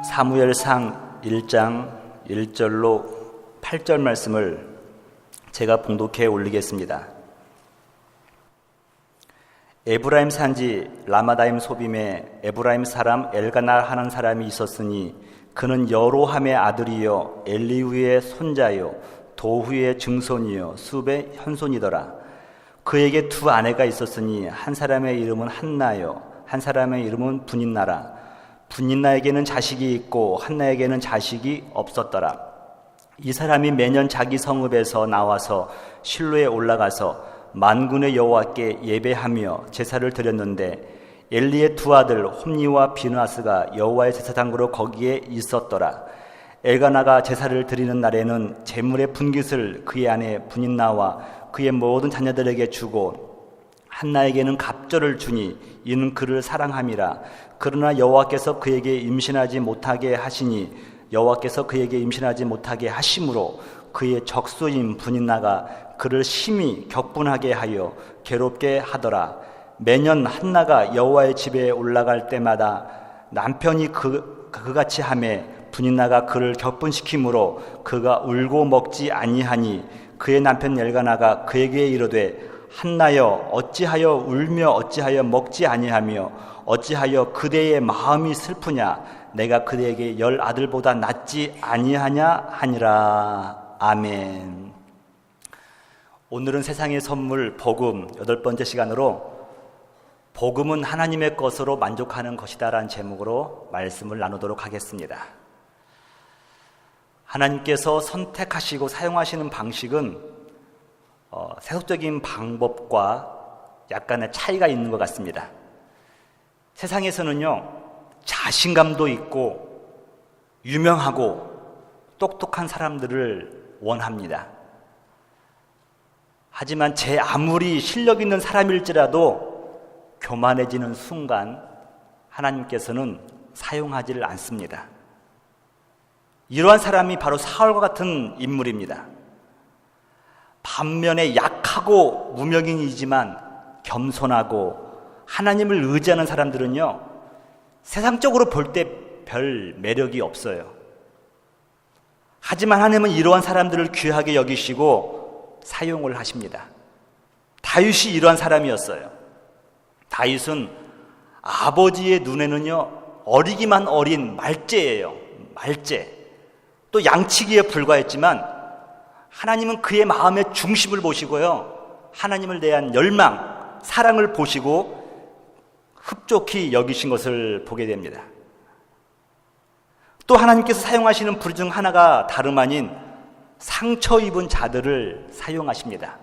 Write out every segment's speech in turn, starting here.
사무엘상 1장 1절로 8절 말씀을 제가 봉독해 올리겠습니다. 에브라임 산지 라마다임 소빔에 에브라임 사람 엘가나 하는 사람이 있었으니 그는 여로함의 아들이요 엘리후의 손자요 도후의 증손이요 숲의 현손이더라. 그에게 두 아내가 있었으니 한 사람의 이름은 한나요 한 사람의 이름은 분인나라. 분인나에게는 자식이 있고 한나에게는 자식이 없었더라. 이 사람이 매년 자기 성읍에서 나와서 실로에 올라가서 만군의 여호와께 예배하며 제사를 드렸는데 엘리의 두 아들 홈니와 비느하스가 여호와의 제사장으로 거기에 있었더라. 엘가나가 제사를 드리는 날에는 제물의 분깃을 그의 아내 분인나와 그의 모든 자녀들에게 주고 한나에게는 갑절을 주니 이는 그를 사랑함이라. 그러나 여호와께서 그에게 임신하지 못하게 하시니 여호와께서 그에게 임신하지 못하게 하심으로 그의 적수인 분인나가 그를 심히 격분하게 하여 괴롭게 하더라. 매년 한나가 여호와의 집에 올라갈 때마다 남편이 그같이 하매 분인나가 그를 격분시키므로 그가 울고 먹지 아니하니 그의 남편 엘가나가 그에게 이르되 한나여 어찌하여 울며 어찌하여 먹지 아니하며 어찌하여 그대의 마음이 슬프냐 내가 그대에게 10 아들보다 낫지 아니하냐 하니라. 아멘. 오늘은 세상의 선물 복음 8번째 시간으로 복음은 하나님의 것으로 만족하는 것이다 라는 제목으로 말씀을 나누도록 하겠습니다. 하나님께서 선택하시고 사용하시는 방식은 세속적인 방법과 약간의 차이가 있는 것 같습니다. 세상에서는요, 자신감도 있고 유명하고 똑똑한 사람들을 원합니다. 하지만 제 아무리 실력 있는 사람일지라도 교만해지는 순간 하나님께서는 사용하지를 않습니다. 이러한 사람이 바로 사울과 같은 인물입니다. 반면에 약하고 무명인이지만 겸손하고 하나님을 의지하는 사람들은요, 세상적으로 볼 때 별 매력이 없어요. 하지만 하나님은 이러한 사람들을 귀하게 여기시고 사용을 하십니다. 다윗이 이러한 사람이었어요. 다윗은 아버지의 눈에는요, 어리기만 어린 말째예요. 말째. 또 양치기에 불과했지만 하나님은 그의 마음의 중심을 보시고요, 하나님을 대한 열망, 사랑을 보시고 흡족히 여기신 것을 보게 됩니다. 또 하나님께서 사용하시는 부류 중 하나가 다름 아닌 상처 입은 자들을 사용하십니다.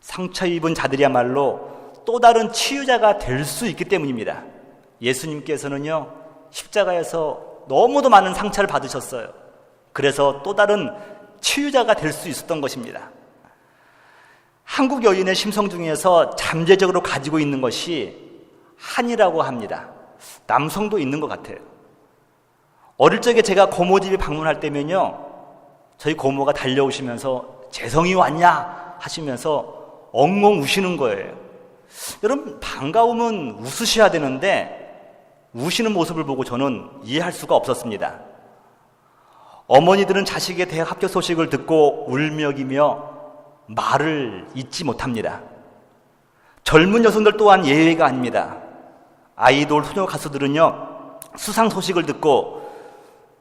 상처 입은 자들이야말로 또 다른 치유자가 될 수 있기 때문입니다. 예수님께서는요, 십자가에서 너무도 많은 상처를 받으셨어요. 그래서 또 다른 치유자가 될 수 있었던 것입니다. 한국 여인의 심성 중에서 잠재적으로 가지고 있는 것이 한이라고 합니다. 남성도 있는 것 같아요. 어릴 적에 제가 고모 집에 방문할 때면요, 저희 고모가 달려오시면서 재성이 왔냐 하시면서 엉엉 우시는 거예요. 여러분, 반가우면 웃으셔야 되는데 우시는 모습을 보고 저는 이해할 수가 없었습니다. 어머니들은 자식의 대학 합격 소식을 듣고 울먹이며 말을 잇지 못합니다. 젊은 여성들 또한 예외가 아닙니다. 아이돌 소녀 가수들은요, 수상 소식을 듣고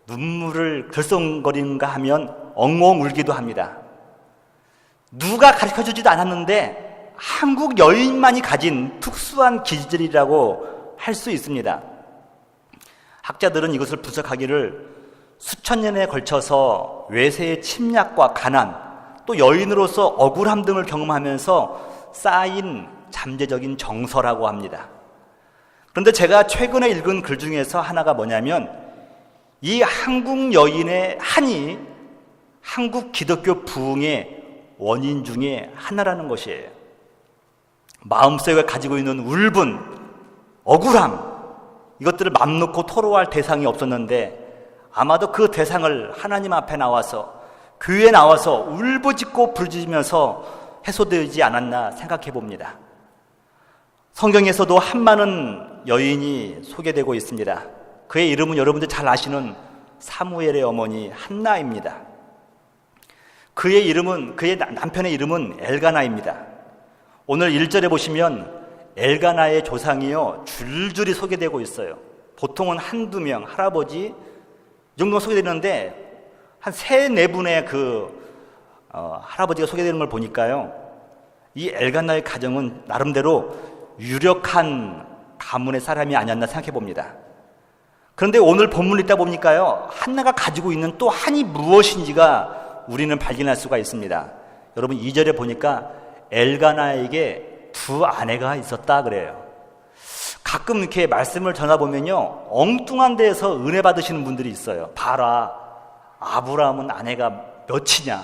눈물을 글썽거리는가 하면 엉엉 울기도 합니다. 누가 가르쳐주지도 않았는데 한국 여인만이 가진 특수한 기질이라고 할 수 있습니다. 학자들은 이것을 분석하기를 수천 년에 걸쳐서 외세의 침략과 가난, 또 여인으로서 억울함 등을 경험하면서 쌓인 잠재적인 정서라고 합니다. 그런데 제가 최근에 읽은 글 중에서 하나가 뭐냐면, 이 한국 여인의 한이 한국 기독교 부흥의 원인 중에 하나라는 것이에요. 마음속에 가지고 있는 울분, 억울함, 이것들을 맘 놓고 토로할 대상이 없었는데 아마도 그 대상을 하나님 앞에 나와서, 교회에 나와서 울부짖고 부르짖으면서 해소되지 않았나 생각해 봅니다. 성경에서도 한 많은 여인이 소개되고 있습니다. 그의 이름은 여러분들 잘 아시는 사무엘의 어머니 한나입니다. 그의 남편의 이름은 엘가나입니다. 오늘 1절에 보시면 엘가나의 조상이요 줄줄이 소개되고 있어요. 보통은 한두 명, 할아버지 이 정도가 소개되는데 한 3-4분의 할아버지가 소개되는 걸 보니까요, 이 엘가나의 가정은 나름대로 유력한 가문의 사람이 아니었나 생각해 봅니다. 그런데 오늘 본문을 읽다 보니까요, 한나가 가지고 있는 또 한이 무엇인지가 우리는 발견할 수가 있습니다. 여러분 2절에 보니까 엘가나에게 2 아내가 있었다 그래요. 가끔 이렇게 말씀을 전하보면요, 엉뚱한 데에서 은혜 받으시는 분들이 있어요. 봐라, 아브라함은 아내가 몇이냐,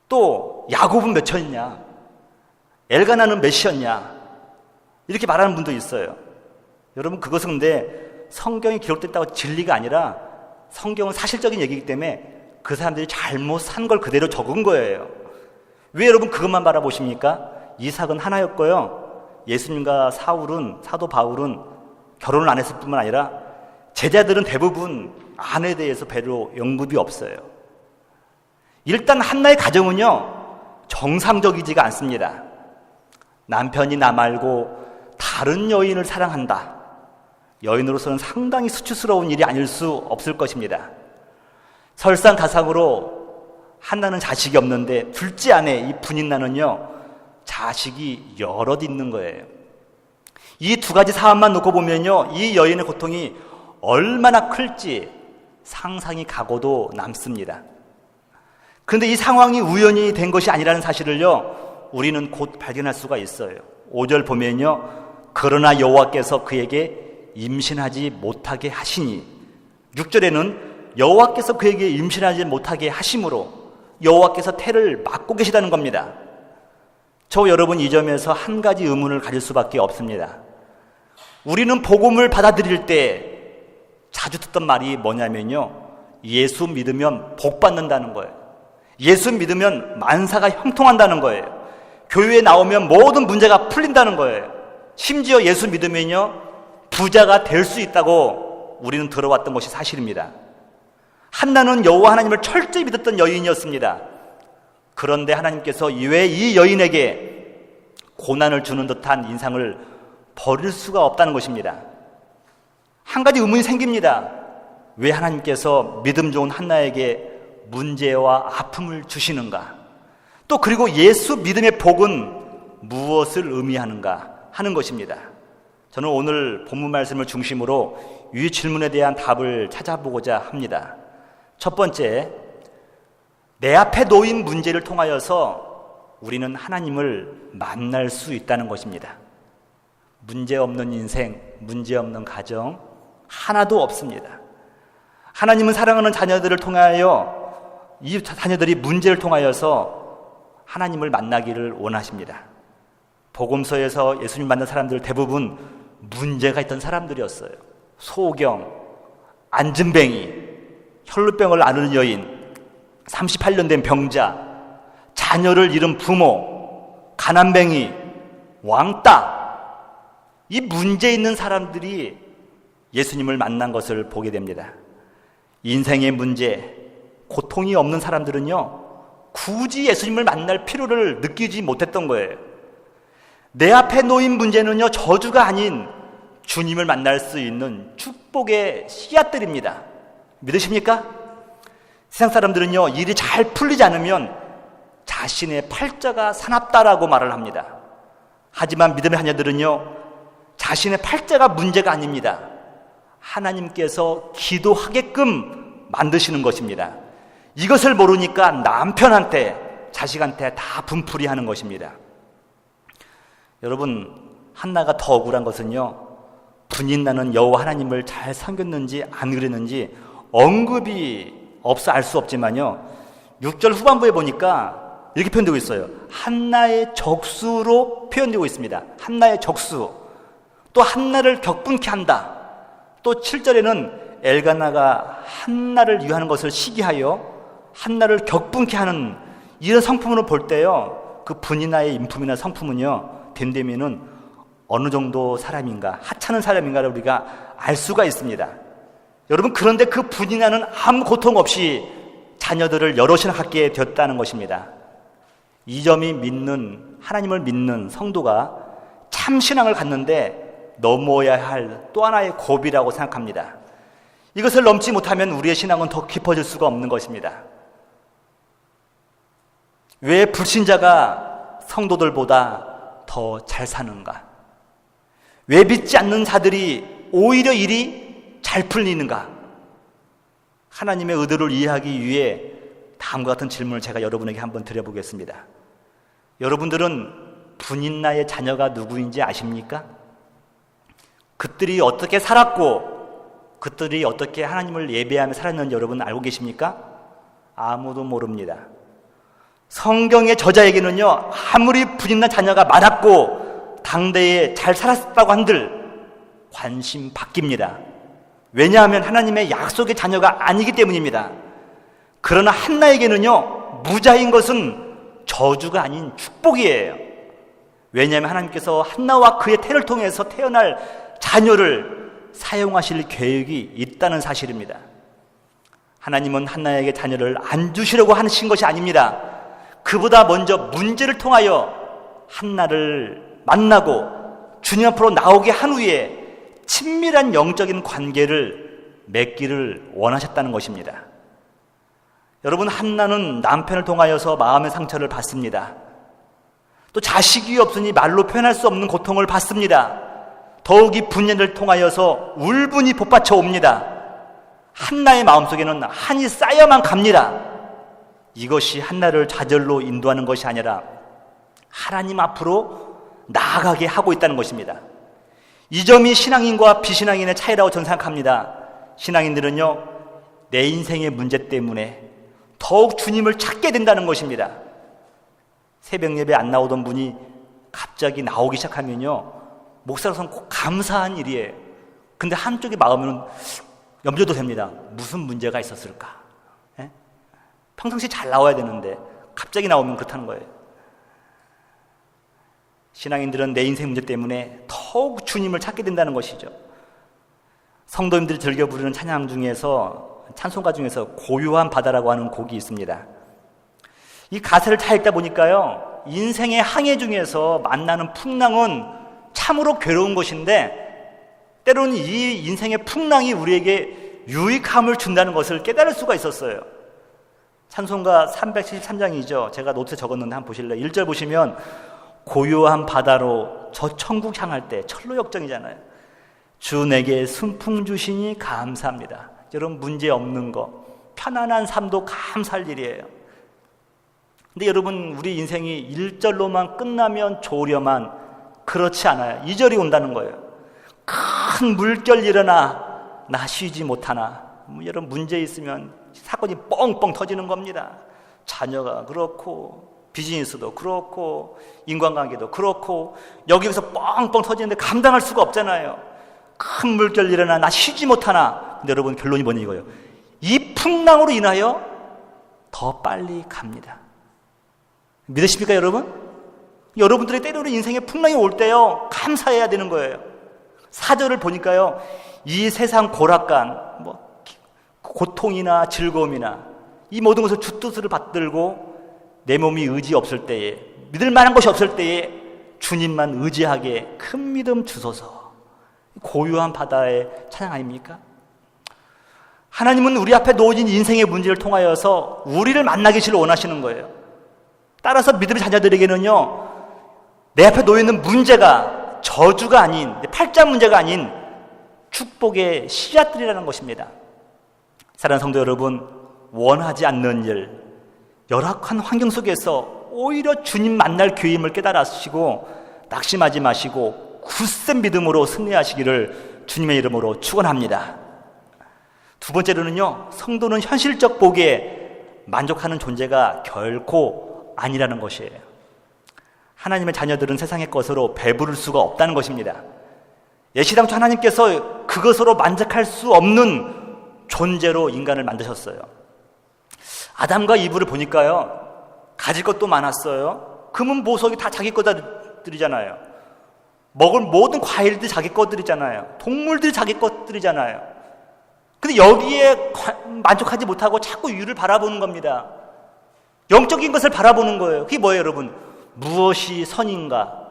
또 야곱은 몇이냐, 엘가나는 몇이었냐, 이렇게 말하는 분도 있어요. 여러분, 그것은 근데 성경이 기록됐다고 진리가 아니라 성경은 사실적인 얘기이기 때문에 그 사람들이 잘못 산 걸 그대로 적은 거예요. 왜 여러분 그것만 바라보십니까? 이삭은 하나였고요, 예수님과 사도 바울은 결혼을 안 했을 뿐만 아니라 제자들은 대부분 아내에 대해서 별로 언급이 없어요. 일단 한나의 가정은요 정상적이지가 않습니다. 남편이 나 말고 다른 여인을 사랑한다. 여인으로서는 상당히 수치스러운 일이 아닐 수 없을 것입니다. 설상가상으로 한나는 자식이 없는데 둘째 아내 이 분인나는요 자식이 여럿 있는 거예요. 이 2가지 사안만 놓고 보면요, 이 여인의 고통이 얼마나 클지 상상이 가고도 남습니다. 그런데 이 상황이 우연히 된 것이 아니라는 사실을요 우리는 곧 발견할 수가 있어요. 5절 보면요, 그러나 여호와께서 그에게 임신하지 못하게 하시니, 6절에는 여호와께서 그에게 임신하지 못하게 하심으로 여호와께서 태를 막고 계시다는 겁니다. 저 여러분 이 점에서 한 가지 의문을 가질 수밖에 없습니다. 우리는 복음을 받아들일 때 자주 듣던 말이 뭐냐면요, 예수 믿으면 복 받는다는 거예요. 예수 믿으면 만사가 형통한다는 거예요. 교회에 나오면 모든 문제가 풀린다는 거예요. 심지어 예수 믿으면요 부자가 될 수 있다고 우리는 들어왔던 것이 사실입니다. 한나는 여호와 하나님을 철저히 믿었던 여인이었습니다. 그런데 하나님께서 왜 이 여인에게 고난을 주는 듯한 인상을 버릴 수가 없다는 것입니다. 한 가지 의문이 생깁니다. 왜 하나님께서 믿음 좋은 한나에게 문제와 아픔을 주시는가? 또 그리고 예수 믿음의 복은 무엇을 의미하는가 하는 것입니다. 저는 오늘 본문 말씀을 중심으로 이 질문에 대한 답을 찾아보고자 합니다. 첫 번째, 내 앞에 놓인 문제를 통하여서 우리는 하나님을 만날 수 있다는 것입니다. 문제 없는 인생, 문제 없는 가정 하나도 없습니다. 하나님은 사랑하는 자녀들을 통하여 이 자녀들이 문제를 통하여서 하나님을 만나기를 원하십니다. 복음서에서 예수님 만난 사람들 대부분 문제가 있던 사람들이었어요. 소경, 안진뱅이, 혈루병을 앓는 여인, 38년 된 병자, 자녀를 잃은 부모, 가난뱅이, 왕따, 이 문제 있는 사람들이 예수님을 만난 것을 보게 됩니다. 인생의 문제, 고통이 없는 사람들은요 굳이 예수님을 만날 필요를 느끼지 못했던 거예요. 내 앞에 놓인 문제는요 저주가 아닌 주님을 만날 수 있는 축복의 씨앗들입니다. 믿으십니까? 세상 사람들은요 일이 잘 풀리지 않으면 자신의 팔자가 사납다라고 말을 합니다. 하지만 믿음의 자녀들은요 자신의 팔자가 문제가 아닙니다. 하나님께서 기도하게끔 만드시는 것입니다. 이것을 모르니까 남편한테, 자식한테 다 분풀이하는 것입니다. 여러분, 한나가 더 억울한 것은요 분인나는 여호와 하나님을 잘 섬겼는지 안 그랬는지 언급이 없어 알 수 없지만요 6절 후반부에 보니까 이렇게 표현되고 있어요. 한나의 적수로 표현되고 있습니다. 한나의 적수. 또 한나를 격분케 한다. 또 7절에는 엘가나가 한나를 위하는 것을 시기하여 한나를 격분케 하는 이런 성품으로 볼 때요 그 분이나의 인품이나 성품은요 됨됨이는 어느 정도 사람인가, 하찮은 사람인가를 우리가 알 수가 있습니다. 여러분, 그런데 그 분이나는 아무 고통 없이 자녀들을 여럿이나 갖게 되었다는 것입니다. 이 점이 하나님을 믿는 성도가 참 신앙을 갖는데 넘어야 할 또 하나의 고비라고 생각합니다. 이것을 넘지 못하면 우리의 신앙은 더 깊어질 수가 없는 것입니다. 왜 불신자가 성도들보다 더 잘 사는가? 왜 믿지 않는 자들이 오히려 일이 잘 풀리는가? 하나님의 의도를 이해하기 위해 다음과 같은 질문을 제가 여러분에게 한번 드려보겠습니다. 여러분들은 분인나의 자녀가 누구인지 아십니까? 그들이 어떻게 살았고 그들이 어떻게 하나님을 예배하며 살았는지 여러분 알고 계십니까? 아무도 모릅니다. 성경의 저자에게는요, 아무리 분인나 자녀가 많았고 당대에 잘 살았다고 한들 관심 바뀝니다. 왜냐하면 하나님의 약속의 자녀가 아니기 때문입니다. 그러나 한나에게는요, 무자인 것은 저주가 아닌 축복이에요. 왜냐하면 하나님께서 한나와 그의 태를 통해서 태어날 자녀를 사용하실 계획이 있다는 사실입니다. 하나님은 한나에게 자녀를 안 주시려고 하신 것이 아닙니다. 그보다 먼저 문제를 통하여 한나를 만나고 주님 앞으로 나오게 한 후에 친밀한 영적인 관계를 맺기를 원하셨다는 것입니다. 여러분, 한나는 남편을 통하여서 마음의 상처를 받습니다. 또 자식이 없으니 말로 표현할 수 없는 고통을 받습니다. 더욱이 분연을 통하여서 울분이 복받쳐 옵니다. 한나의 마음속에는 한이 쌓여만 갑니다. 이것이 한나를 좌절로 인도하는 것이 아니라 하나님 앞으로 나아가게 하고 있다는 것입니다. 이 점이 신앙인과 비신앙인의 차이라고 저는 생각합니다. 신앙인들은요, 내 인생의 문제 때문에 더욱 주님을 찾게 된다는 것입니다. 새벽 예배 안 나오던 분이 갑자기 나오기 시작하면요, 목사로서는 꼭 감사한 일이에요. 근데 한쪽의 마음은 염려도 됩니다. 무슨 문제가 있었을까? 예? 평상시 잘 나와야 되는데 갑자기 나오면 그렇다는 거예요. 신앙인들은 내 인생 문제 때문에 더욱 주님을 찾게 된다는 것이죠. 성도님들이 즐겨 부르는 찬양 중에서, 찬송가 중에서 고요한 바다라고 하는 곡이 있습니다. 이 가사를 다 읽다 보니까요, 인생의 항해 중에서 만나는 풍랑은 참으로 괴로운 것인데 때로는 이 인생의 풍랑이 우리에게 유익함을 준다는 것을 깨달을 수가 있었어요. 찬송가 373장이죠. 제가 노트에 적었는데 한번 보실래요? 1절 보시면 고요한 바다로 저 천국 향할 때, 철로 역정이잖아요. 주 내게 순풍 주시니 감사합니다. 여러분, 문제 없는 거, 편안한 삶도 감사할 일이에요. 근데 여러분, 우리 인생이 1절로만 끝나면 좋으려만 그렇지 않아요. 2절이 온다는 거예요. 큰 물결 일어나 나 쉬지 못하나. 여러분, 문제 있으면 사건이 뻥뻥 터지는 겁니다. 자녀가 그렇고, 비즈니스도 그렇고, 인간관계도 그렇고, 여기서 뻥뻥 터지는데 감당할 수가 없잖아요. 큰 물결 일어나 나 쉬지 못하나. 근데 여러분, 결론이 뭐냐 이거예요. 이 풍랑으로 인하여 더 빨리 갑니다. 믿으십니까, 여러분? 여러분들의 때로는 인생에 풍랑이 올 때요, 감사해야 되는 거예요. 4절을 보니까요, 이 세상 고락간, 고통이나 즐거움이나 이 모든 것을 주뜻으로 받들고 내 몸이 의지 없을 때에, 믿을 만한 것이 없을 때에 주님만 의지하게 큰 믿음 주소서. 고요한 바다의 찬양 아닙니까? 하나님은 우리 앞에 놓여진 인생의 문제를 통하여서 우리를 만나기를 원하시는 거예요. 따라서 믿음의 자녀들에게는요, 내 앞에 놓여있는 문제가 저주가 아닌, 팔자 문제가 아닌 축복의 씨앗들이라는 것입니다. 사랑하는 성도 여러분, 원하지 않는 일, 열악한 환경 속에서 오히려 주님 만날 기회임을 깨달으시고 낙심하지 마시고 굳센 믿음으로 승리하시기를 주님의 이름으로 축원합니다. 두 번째로는요, 성도는 현실적 복에 만족하는 존재가 결코 아니라는 것이에요. 하나님의 자녀들은 세상의 것으로 배부를 수가 없다는 것입니다. 예시당초 하나님께서 그것으로 만족할 수 없는 존재로 인간을 만드셨어요. 아담과 이브를 보니까요, 가질 것도 많았어요. 금은 보석이 다 자기 거다들이잖아요. 먹을 모든 과일들이 자기 것들이잖아요. 동물들이 자기 것들이잖아요. 근데 여기에 만족하지 못하고 자꾸 유를 바라보는 겁니다. 영적인 것을 바라보는 거예요. 그게 뭐예요, 여러분? 무엇이 선인가?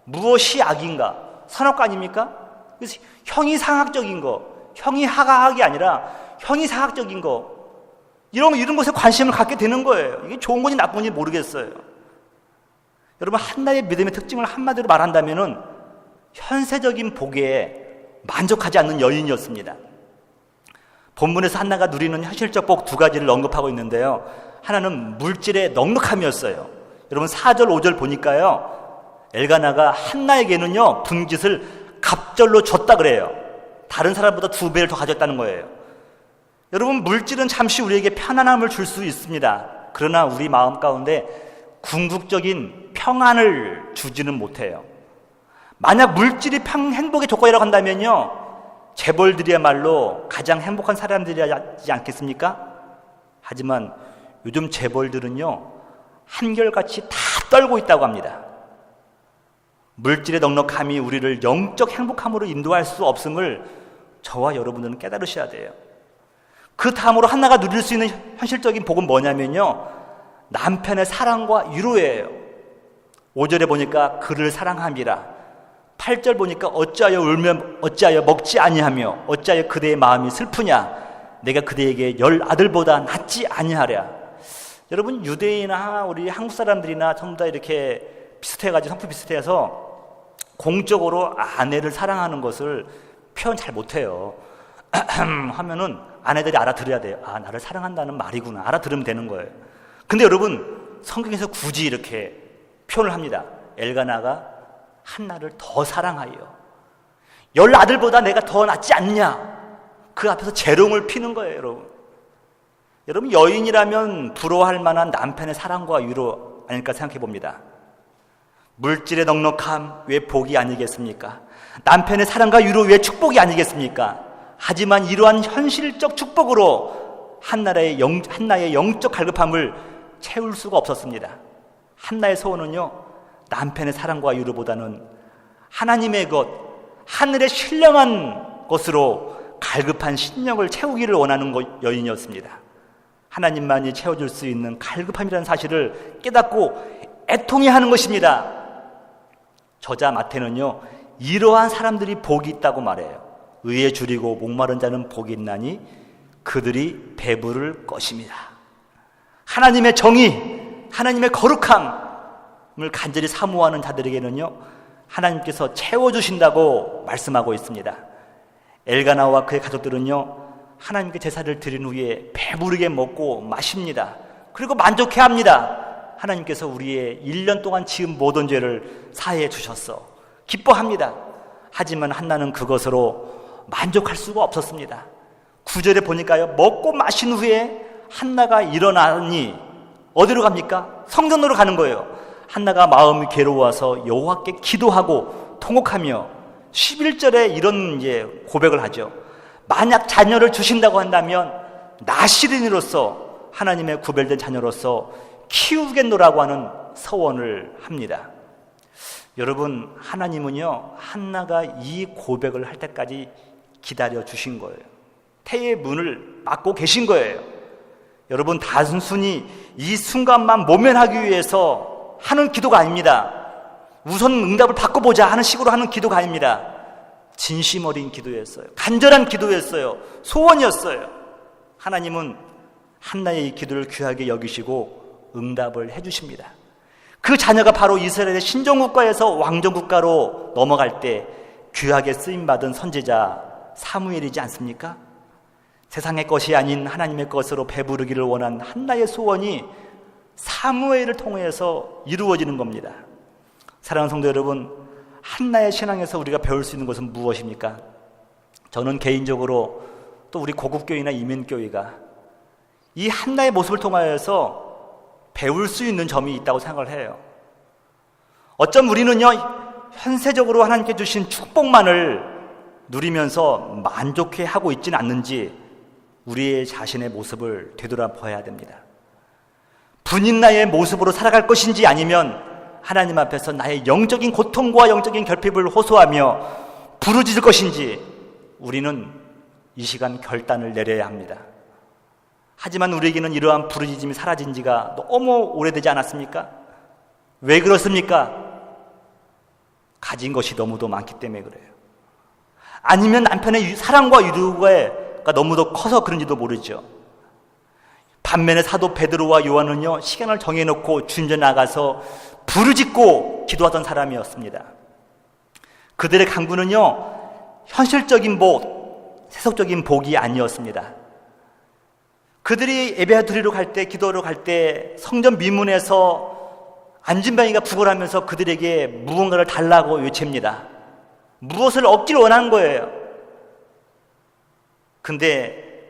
무엇이 악인가? 선악과 아닙니까? 그래서 형이상학적인 거, 형이하학이 아니라 형이상학적인 거, 이런 것에 관심을 갖게 되는 거예요. 이게 좋은 건지 나쁜 건지 모르겠어요. 여러분, 한나의 믿음의 특징을 한마디로 말한다면은 현세적인 복에 만족하지 않는 여인이었습니다. 본문에서 한나가 누리는 현실적 복 두 가지를 언급하고 있는데요. 하나는 물질의 넉넉함이었어요. 여러분 4절 5절 보니까요, 엘가나가 한나에게는요 분깃을 갑절로 줬다 그래요. 다른 사람보다 2배를 더 가졌다는 거예요. 여러분, 물질은 잠시 우리에게 편안함을 줄 수 있습니다. 그러나 우리 마음 가운데 궁극적인 평안을 주지는 못해요. 만약 물질이 행복의 조건이라고 한다면요, 재벌들이야말로 가장 행복한 사람들이지 않겠습니까? 하지만 요즘 재벌들은요 한결같이 다 떨고 있다고 합니다. 물질의 넉넉함이 우리를 영적 행복함으로 인도할 수 없음을 저와 여러분들은 깨달으셔야 돼요. 그 다음으로 한나가 누릴 수 있는 현실적인 복은 뭐냐면요, 남편의 사랑과 위로예요. 5절에 보니까 그를 사랑함이라. 8절 보니까 어찌하여 울며 어찌하여 먹지 아니하며 어찌하여 그대의 마음이 슬프냐, 내가 그대에게 10 아들보다 낫지 아니하랴. 여러분, 유대인이나 우리 한국 사람들이나 전부 다 이렇게 비슷해가지고 성품 비슷해서 공적으로 아내를 사랑하는 것을 표현 잘 못해요. 하면은 아내들이 알아들어야 돼요. 아, 나를 사랑한다는 말이구나. 알아들으면 되는 거예요. 근데 여러분, 성경에서 굳이 이렇게 표현을 합니다. 엘가나가 한나를 더 사랑하여 10 아들보다 내가 더 낫지 않냐. 그 앞에서 재롱을 피는 거예요, 여러분. 여러분, 여인이라면 부러워할 만한 남편의 사랑과 위로 아닐까 생각해 봅니다. 물질의 넉넉함 왜 복이 아니겠습니까? 남편의 사랑과 위로 왜 축복이 아니겠습니까? 하지만 이러한 현실적 축복으로 한나의 영적 갈급함을 채울 수가 없었습니다. 한나의 소원은요, 남편의 사랑과 위로보다는 하나님의 것, 하늘의 신령한 것으로 갈급한 심령을 채우기를 원하는 여인이었습니다. 하나님만이 채워줄 수 있는 갈급함이라는 사실을 깨닫고 애통해하는 것입니다. 저자 마태는요, 이러한 사람들이 복이 있다고 말해요. 의에 줄이고 목마른 자는 복이 있나니 그들이 배부를 것입니다. 하나님의 정의, 하나님의 거룩함을 간절히 사모하는 자들에게는요, 하나님께서 채워주신다고 말씀하고 있습니다. 엘가나와 그의 가족들은요, 하나님께 제사를 드린 후에 배부르게 먹고 마십니다. 그리고 만족해합니다. 하나님께서 우리의 1년 동안 지은 모든 죄를 사해해 주셨어. 기뻐합니다. 하지만 한나는 그것으로 만족할 수가 없었습니다. 9절에 보니까요, 먹고 마신 후에 한나가 일어나니 어디로 갑니까? 성전으로 가는 거예요. 한나가 마음이 괴로워서 여호와께 기도하고 통곡하며 11절에 이런 고백을 하죠. 만약 자녀를 주신다고 한다면 나시린으로서, 하나님의 구별된 자녀로서 키우겠노라고 하는 서원을 합니다. 여러분, 하나님은요, 한나가 이 고백을 할 때까지 기다려 주신 거예요. 태의 문을 막고 계신 거예요. 여러분, 단순히 이 순간만 모면하기 위해서 하는 기도가 아닙니다. 우선 응답을 받고보자 하는 식으로 하는 기도가 아닙니다. 진심 어린 기도였어요. 간절한 기도였어요. 소원이었어요. 하나님은 한나의 이 기도를 귀하게 여기시고 응답을 해주십니다. 그 자녀가 바로 이스라엘의 신정국가에서 왕정국가로 넘어갈 때 귀하게 쓰임받은 선지자 사무엘이지 않습니까? 세상의 것이 아닌 하나님의 것으로 배부르기를 원한 한나의 소원이 사무엘을 통해서 이루어지는 겁니다. 사랑하는 성도 여러분, 한나의 신앙에서 우리가 배울 수 있는 것은 무엇입니까? 저는 개인적으로 또 우리 고국교회나 이민교회가 이 한나의 모습을 통하여서 배울 수 있는 점이 있다고 생각을 해요. 어쩜 우리는요, 현세적으로 하나님께 주신 축복만을 누리면서 만족해하고 있지는 않는지 우리의 자신의 모습을 되돌아봐야 됩니다. 분인나의 모습으로 살아갈 것인지 아니면 하나님 앞에서 나의 영적인 고통과 영적인 결핍을 호소하며 부르짖을 것인지 우리는 이 시간 결단을 내려야 합니다. 하지만 우리에게는 이러한 부르짖음이 사라진 지가 너무 오래되지 않았습니까? 왜 그렇습니까? 가진 것이 너무도 많기 때문에 그래요. 아니면 남편의 사랑과 유도가 너무도 커서 그런지도 모르죠. 반면에 사도 베드로와 요한은요, 시간을 정해놓고 주님 나가서 부르짖고 기도하던 사람이었습니다. 그들의 간구는요, 현실적인 복, 세속적인 복이 아니었습니다. 그들이 예배 드리러 갈 때, 기도하러 갈 때 성전 미문에서 안진뱅이가 부글하면서 그들에게 무언가를 달라고 외칩니다. 무엇을 얻기를 원하는 거예요. 근데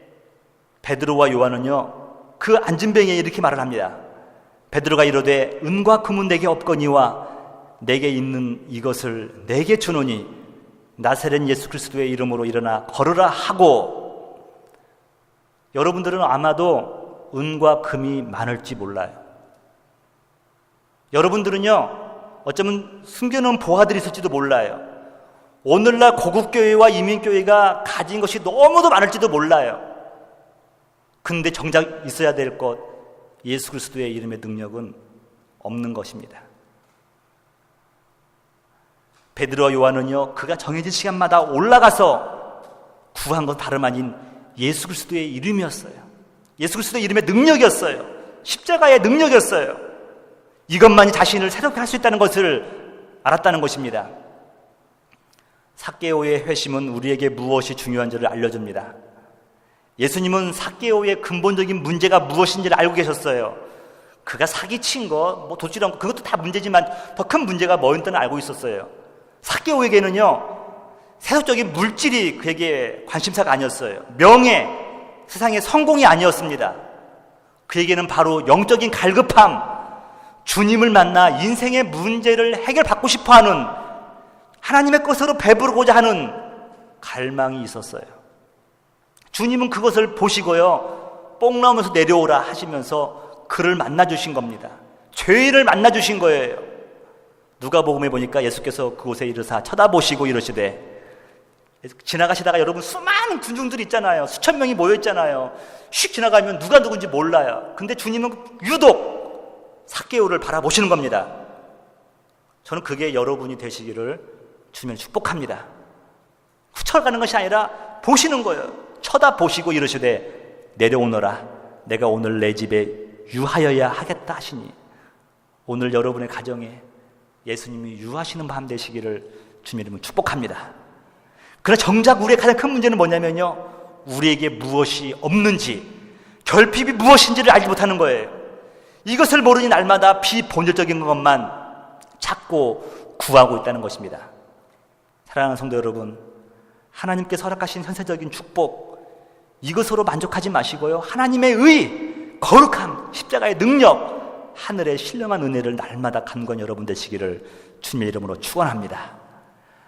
베드로와 요한은요, 그 안진뱅이에 이렇게 말을 합니다. 베드로가 이르되 은과 금은 내게 없거니와 내게 있는 이것을 내게 주노니 나사렛 예수 그리스도의 이름으로 일어나 걸으라 하고. 여러분들은 아마도 은과 금이 많을지 몰라요. 여러분들은요, 어쩌면 숨겨놓은 보화들이 있을지도 몰라요. 오늘날 고국교회와 이민교회가 가진 것이 너무도 많을지도 몰라요. 근데 정작 있어야 될 것, 예수 그리스도의 이름의 능력은 없는 것입니다. 베드로와 요한은요, 그가 정해진 시간마다 올라가서 구한 건 다름 아닌 예수 그리스도의 이름이었어요. 예수 그리스도의 이름의 능력이었어요. 십자가의 능력이었어요. 이것만이 자신을 새롭게 할 수 있다는 것을 알았다는 것입니다. 삭개오의 회심은 우리에게 무엇이 중요한지를 알려줍니다. 예수님은 삭개오의 근본적인 문제가 무엇인지를 알고 계셨어요. 그가 사기친 거, 도둑질한 거, 그것도 다 문제지만 더 큰 문제가 뭐였는지는 알고 있었어요. 삭개오에게는요, 세속적인 물질이 그에게 관심사가 아니었어요. 명예, 세상의 성공이 아니었습니다. 그에게는 바로 영적인 갈급함, 주님을 만나 인생의 문제를 해결받고 싶어하는, 하나님의 것으로 배부르고자 하는 갈망이 있었어요. 주님은 그것을 보시고요, 뽕 나오면서 내려오라 하시면서 그를 만나주신 겁니다. 죄인을 만나주신 거예요. 누가복음에 보니까 예수께서 그곳에 이르사 쳐다보시고 이러시되, 지나가시다가 여러분 수많은 군중들이 있잖아요. 수천 명이 모여있잖아요. 휙 지나가면 누가 누군지 몰라요. 근데 주님은 유독 삭개오를 바라보시는 겁니다. 저는 그게 여러분이 되시기를 주님을 축복합니다. 훌쳐가는 것이 아니라 보시는 거예요. 쳐다보시고 이러시되 내려오너라, 내가 오늘 내 집에 유하여야 하겠다 하시니. 오늘 여러분의 가정에 예수님이 유하시는 밤 되시기를 주님 이름으로 축복합니다. 그러나 정작 우리의 가장 큰 문제는 뭐냐면요, 우리에게 무엇이 없는지, 결핍이 무엇인지를 알지 못하는 거예요. 이것을 모르니 날마다 비본질적인 것만 찾고 구하고 있다는 것입니다. 사랑하는 성도 여러분, 하나님께서 허락하신 현세적인 축복, 이것으로 만족하지 마시고요, 하나님의 의, 거룩함, 십자가의 능력, 하늘의 신령한 은혜를 날마다 간구하는 여러분 되시기를 주님의 이름으로 축원합니다.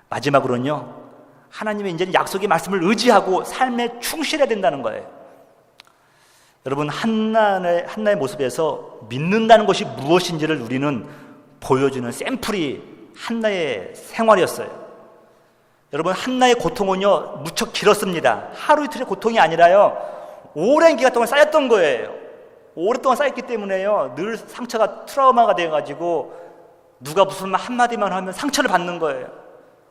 마지막으로는요, 하나님의 이제는 약속의 말씀을 의지하고 삶에 충실해야 된다는 거예요. 여러분, 한나의 모습에서 믿는다는 것이 무엇인지를 우리는 보여주는 샘플이 한나의 생활이었어요. 여러분, 한나의 고통은요, 무척 길었습니다. 하루 이틀의 고통이 아니라요, 오랜 기간 동안 쌓였던 거예요. 오랫동안 쌓였기 때문에요, 늘 상처가 트라우마가 돼가지고 누가 무슨 한마디만 하면 상처를 받는 거예요.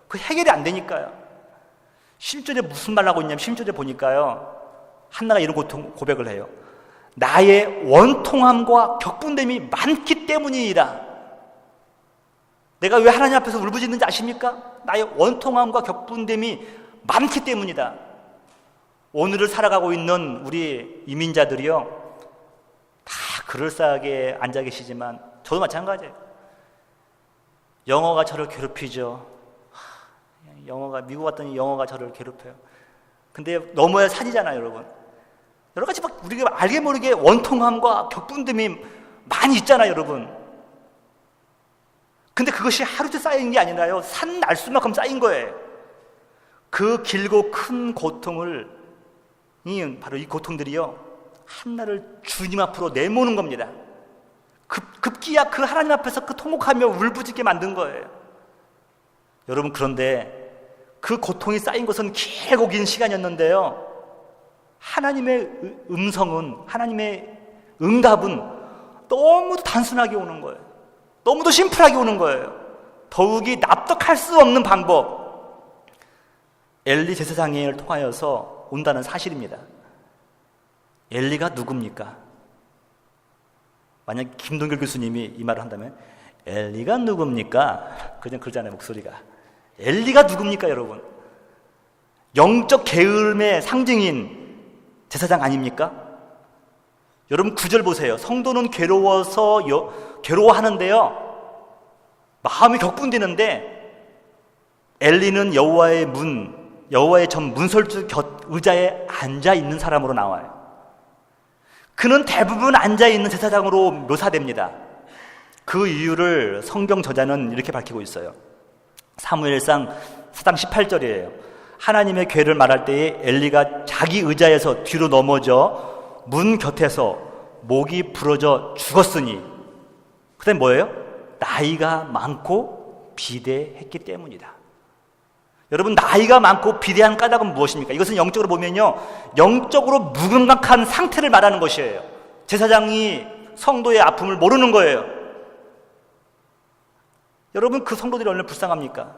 그 해결이 안 되니까요. 10절에 무슨 말 하고 있냐면, 10절에 보니까요, 한나가 이런 고백을 해요. 나의 원통함과 격분됨이 많기 때문이라. 내가 왜 하나님 앞에서 울부짖는지 아십니까? 나의 원통함과 격분됨이 많기 때문이다. 오늘을 살아가고 있는 우리 이민자들이요, 다 그럴싸하게 앉아 계시지만 저도 마찬가지예요. 영어가 저를 괴롭히죠. 미국 갔더니 영어가 저를 괴롭혀요. 근데 넘어야 산이잖아요, 여러분. 여러 가지 막 우리가 알게 모르게 원통함과 격분됨이 많이 있잖아요, 여러분. 근데 그것이 하루 이틀 쌓인 게 아니라요, 산 날수만큼 쌓인 거예요. 그 길고 큰 고통을, 바로 이 고통들이요, 한나를 주님 앞으로 내모는 겁니다. 급기야 그 하나님 앞에서 그 통곡하며 울부짖게 만든 거예요. 여러분, 그런데 그 고통이 쌓인 것은 길고 긴 시간이었는데요, 하나님의 음성은, 하나님의 응답은 너무도 단순하게 오는 거예요. 너무도 심플하게 오는 거예요. 더욱이 납득할 수 없는 방법, 엘리 제사장을 통하여서 온다는 사실입니다. 엘리가 누굽니까? 만약 김동길 교수님이 이 말을 한다면, 엘리가 누굽니까? 그냥 그러잖아요, 목소리가. 엘리가 누굽니까, 여러분? 영적 게으름의 상징인 제사장 아닙니까? 여러분, 9절 보세요. 성도는 괴로워하는데요, 마음이 격분되는데, 엘리는 여호와의 전 문설주 곁 의자에 앉아 있는 사람으로 나와요. 그는 대부분 앉아 있는 제사장으로 묘사됩니다. 그 이유를 성경 저자는 이렇게 밝히고 있어요. 사무엘상 4장 18절이에요. 하나님의 괴를 말할 때에 엘리가 자기 의자에서 뒤로 넘어져 문 곁에서 목이 부러져 죽었으니, 그다음에 뭐예요? 나이가 많고 비대했기 때문이다. 여러분, 나이가 많고 비대한 까닭은 무엇입니까? 이것은 영적으로 보면요, 영적으로 무감각한 상태를 말하는 것이에요. 제사장이 성도의 아픔을 모르는 거예요. 여러분, 그 성도들이 얼마나 불쌍합니까?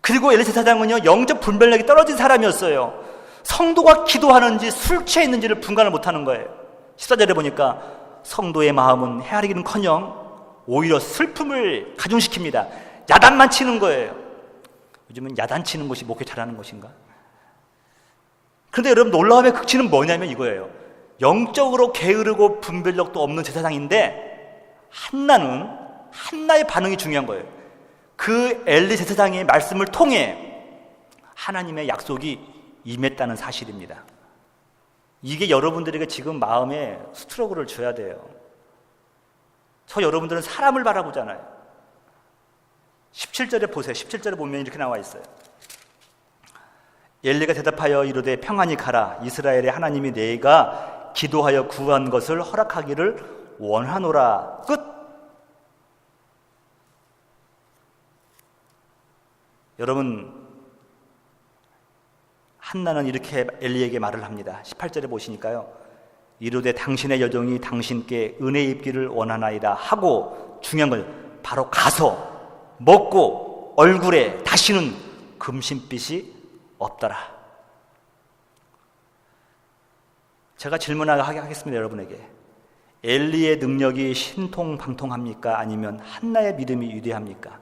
그리고 엘리 제사장은요, 영적 분별력이 떨어진 사람이었어요. 성도가 기도하는지 술 취해 있는지를 분간을 못하는 거예요. 14절에 보니까 성도의 마음은 헤아리기는커녕 오히려 슬픔을 가중시킵니다. 야단만 치는 거예요. 요즘은 야단 치는 것이 목회 잘하는 것인가? 그런데 여러분, 놀라움의 극치는 뭐냐면 이거예요. 영적으로 게으르고 분별력도 없는 제사장인데, 한나의 반응이 중요한 거예요. 그 엘리 제사장의 말씀을 통해 하나님의 약속이 임했다는 사실입니다. 이게 여러분들에게 지금 마음에 스트로크를 줘야 돼요. 저 여러분들은 사람을 바라보잖아요. 17절에 보세요. 17절에 보면 이렇게 나와 있어요. 엘리가 대답하여 이르되 평안히 가라. 이스라엘의 하나님이 내가 기도하여 구한 것을 허락하기를 원하노라. 끝. 여러분, 한나는 이렇게 엘리에게 말을 합니다. 18절에 보시니까요, 이르되 당신의 여종이 당신께 은혜 입기를 원하나이다 하고, 중요한 건 바로 가서 먹고 얼굴에 다시는 금신빛이 없더라. 제가 질문하겠습니다, 여러분에게. 엘리의 능력이 신통방통합니까? 아니면 한나의 믿음이 위대합니까?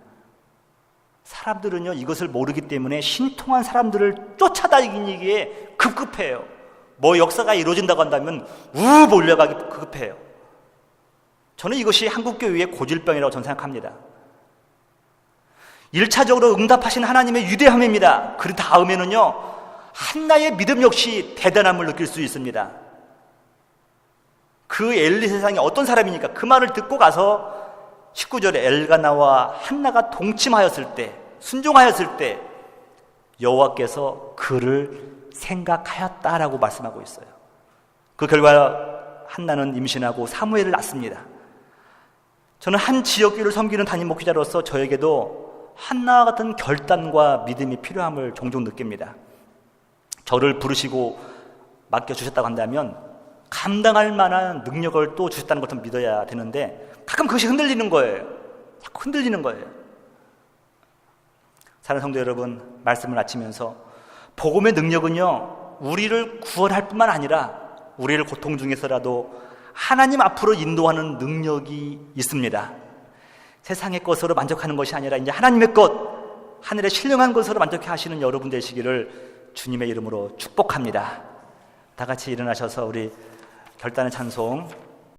사람들은요, 이것을 모르기 때문에 신통한 사람들을 쫓아다니기에 급급해요. 뭐 역사가 이루어진다고 한다면 몰려가기 급급해요. 저는 이것이 한국교회의 고질병이라고 저는 생각합니다. 1차적으로 응답하신 하나님의 위대함입니다. 그 다음에는요, 한나의 믿음 역시 대단함을 느낄 수 있습니다. 그 엘리 세상이 어떤 사람이니까 그 말을 듣고 가서 19절에 엘가나와 한나가 동침하였을 때, 순종하였을 때 여호와께서 그를 생각하였다라고 말씀하고 있어요. 그 결과 한나는 임신하고 사무엘을 낳습니다. 저는 한 지역교회를 섬기는 담임 목회자로서 저에게도 한나와 같은 결단과 믿음이 필요함을 종종 느낍니다. 저를 부르시고 맡겨주셨다고 한다면 감당할 만한 능력을 또 주셨다는 것을 믿어야 되는데, 가끔 그것이 흔들리는 거예요. 자꾸 흔들리는 거예요. 사랑하는 성도 여러분, 말씀을 마치면서 복음의 능력은요, 우리를 구원할 뿐만 아니라 우리를 고통 중에서라도 하나님 앞으로 인도하는 능력이 있습니다. 세상의 것으로 만족하는 것이 아니라 이제 하나님의 것, 하늘의 신령한 것으로 만족해 하시는 여러분 되시기를 주님의 이름으로 축복합니다. 다 같이 일어나셔서 우리 결단의 찬송